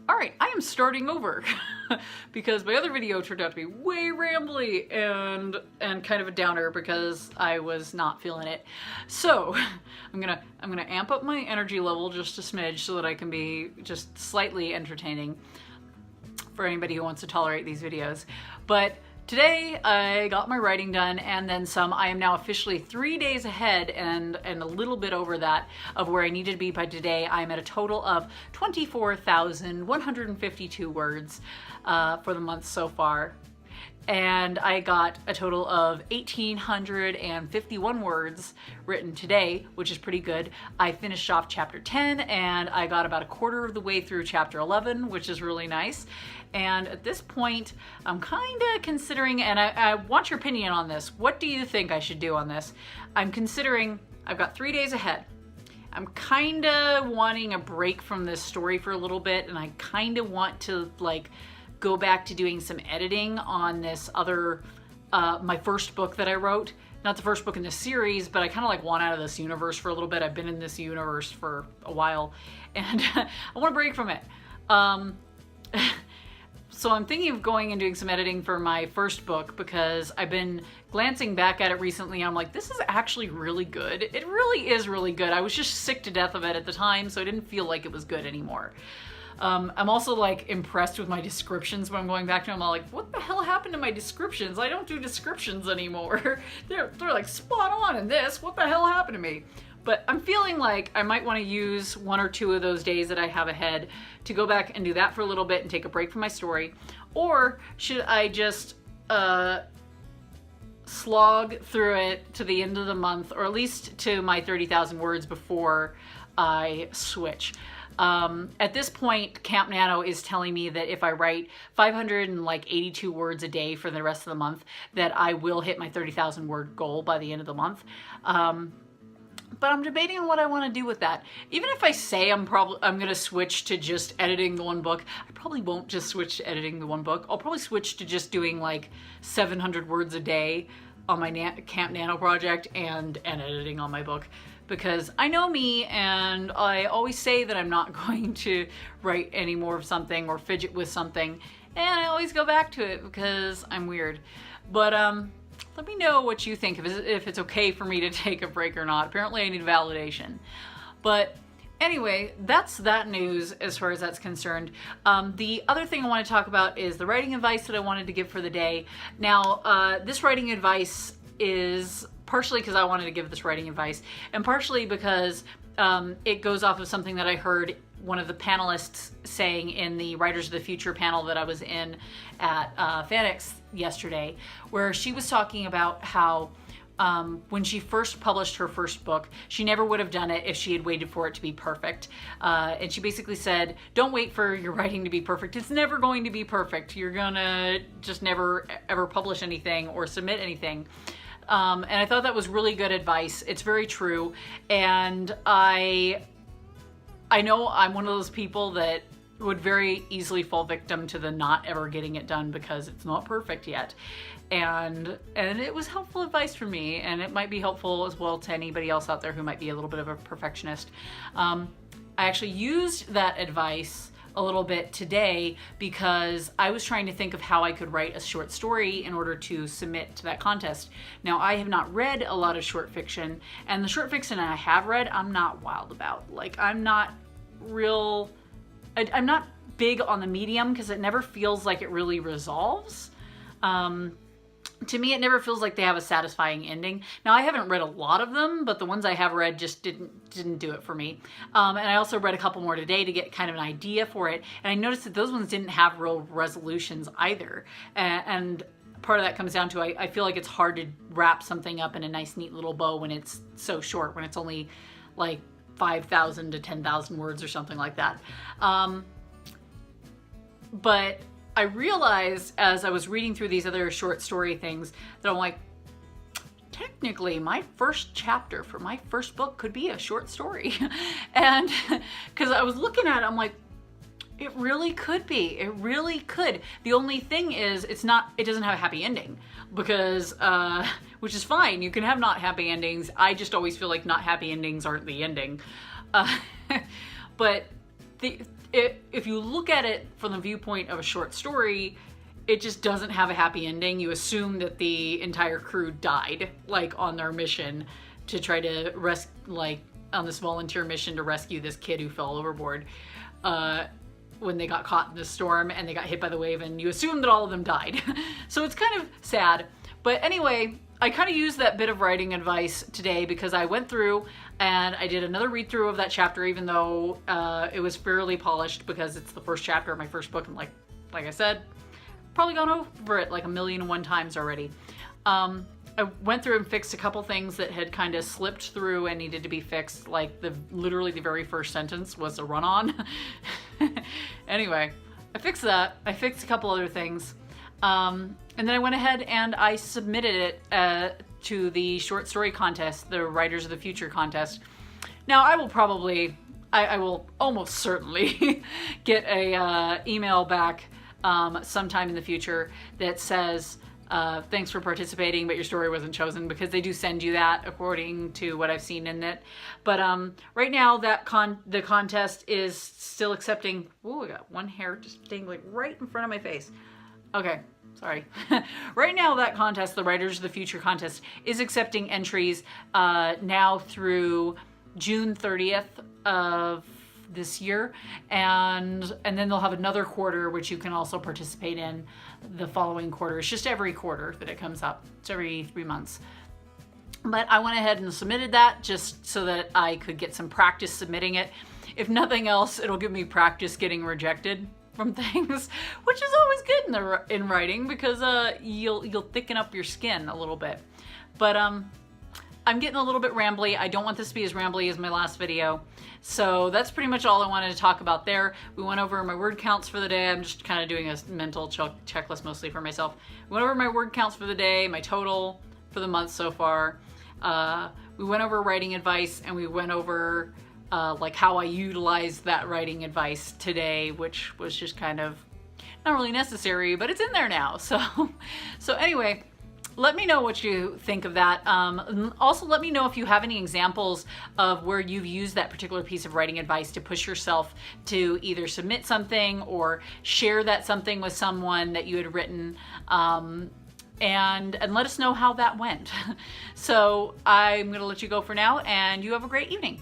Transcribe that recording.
Alright, I am starting over because my other video turned out to be way rambly and kind of a downer because I was not feeling it. So I'm gonna amp up my energy level just a smidge so that I can be just slightly entertaining for anybody who wants to tolerate these videos. But today I got my writing done and then some. I am now officially 3 days ahead and a little bit over that of where I needed to be by today. I'm at a total of 24,152 words for the month so far. And I got a total of 1,851 words written today, which is pretty good. I finished off chapter 10 and I got about a quarter of the way through chapter 11, which is really nice. And at this point, I'm kind of considering, and I want your opinion on this. What do you think I should do on this? I'm considering, I've got 3 days ahead. I'm kind of wanting a break from this story for a little bit, and I kind of want to like go back to doing some editing on this other, my first book that I wrote. Not the first book in the series, but I kind of like want out of this universe for a little bit. I've been in this universe for a while, and I want a break from it. So I'm thinking of going and doing some editing for my first book because I've been glancing back at it recently. I'm like, this is actually really good. It really is really good. I was just sick to death of it at the time, so I didn't feel like it was good anymore. I'm also like impressed with my descriptions when I'm going back to them. I'm like, what the hell happened to my descriptions? I don't do descriptions anymore. They're like spot on in this. What the hell happened to me? But I'm feeling like I might want to use 1 or 2 of those days that I have ahead to go back and do that for a little bit and take a break from my story. Or should I just slog through it to the end of the month, or at least to my 30,000 words before I switch? At this point, Camp Nano is telling me that if I write 582 words a day for the rest of the month, that I will hit my 30,000 word goal by the end of the month. But I'm debating on what I want to do with that. Even if I say I'm going to switch to just editing the one book, I probably won't just switch to editing the one book. I'll probably switch to just doing like 700 words a day on my Camp Nano project and editing on my book. Because I know me, and I always say that I'm not going to write any more of something or fidget with something, and I always go back to it because I'm weird. But let me know what you think, if it's okay for me to take a break or not. Apparently I need validation. But anyway, that's that news as far as that's concerned. The other thing I want to talk about is the writing advice that I wanted to give for the day. Now, this writing advice is partially because I wanted to give this writing advice, and partially because it goes off of something that I heard one of the panelists saying in the Writers of the Future panel that I was in at FanX yesterday, where she was talking about how when she first published her first book, she never would have done it if she had waited for it to be perfect. And she basically said, don't wait for your writing to be perfect. It's never going to be perfect. You're gonna just never ever publish anything or submit anything. And I thought that was really good advice. It's very true. And I know I'm one of those people that would very easily fall victim to the not ever getting it done because it's not perfect yet. And it was helpful advice for me, and it might be helpful as well to anybody else out there who might be a little bit of a perfectionist. I actually used that advice a little bit today because I was trying to think of how I could write a short story in order to submit to that contest. Now, I have not read a lot of short fiction, and the short fiction I have read, I'm not wild about. Like, I'm not big on the medium because it never feels like it really resolves. To me, it never feels like they have a satisfying ending. Now, I haven't read a lot of them, but the ones I have read just didn't do it for me. And I also read a couple more today to get kind of an idea for it. And I noticed that those ones didn't have real resolutions either. And part of that comes down to I feel like it's hard to wrap something up in a nice, neat little bow when it's so short, when it's only like 5,000 to 10,000 words or something like that. But I realized as I was reading through these other short story things that I'm like, technically my first chapter for my first book could be a short story. And because I was looking at it, I'm like, it really could be. It really could. The only thing is it doesn't have a happy ending because, which is fine. You can have not happy endings. I just always feel like not happy endings aren't the ending. But if you look at it from the viewpoint of a short story, it just doesn't have a happy ending. You assume that the entire crew died, like on their mission to try to on this volunteer mission to rescue this kid who fell overboard when they got caught in the storm and they got hit by the wave, and you assume that all of them died. So it's kind of sad. But anyway, I kind of used that bit of writing advice today because I went through and I did another read through of that chapter, even though it was fairly polished because it's the first chapter of my first book, and like I said, probably gone over it like 1,000,001 times already. I went through and fixed a couple things that had kind of slipped through and needed to be fixed, like literally the very first sentence was a run-on. Anyway, I fixed that. I fixed a couple other things. And then I went ahead and I submitted it to the short story contest, the Writers of the Future contest. Now I will almost certainly get a email back sometime in the future that says, thanks for participating, but your story wasn't chosen, because they do send you that according to what I've seen in it. But right now the contest is still accepting. Ooh, I got one hair just dangling right in front of my face. Okay, sorry. Right now that contest, the Writers of the Future contest, is accepting entries now through June 30th of this year, and then they'll have another quarter which you can also participate in the following quarter. It's just every quarter that it comes up. It's every 3 months. But I went ahead and submitted that just so that I could get some practice submitting it. If nothing else, it'll give me practice getting rejected from things, which is always good in writing, because you'll thicken up your skin a little bit. But I'm getting a little bit rambly. I don't want this to be as rambly as my last video. So that's pretty much all I wanted to talk about there. We went over my word counts for the day. I'm just kind of doing a mental checklist mostly for myself. We went over my word counts for the day, my total for the month so far. We went over writing advice, and we went over like how I utilized that writing advice today, which was just kind of not really necessary, but it's in there now. So anyway, let me know what you think of that. Also, let me know if you have any examples of where you've used that particular piece of writing advice to push yourself to either submit something or share that something with someone that you had written, and let us know how that went. So I'm gonna let you go for now, and you have a great evening.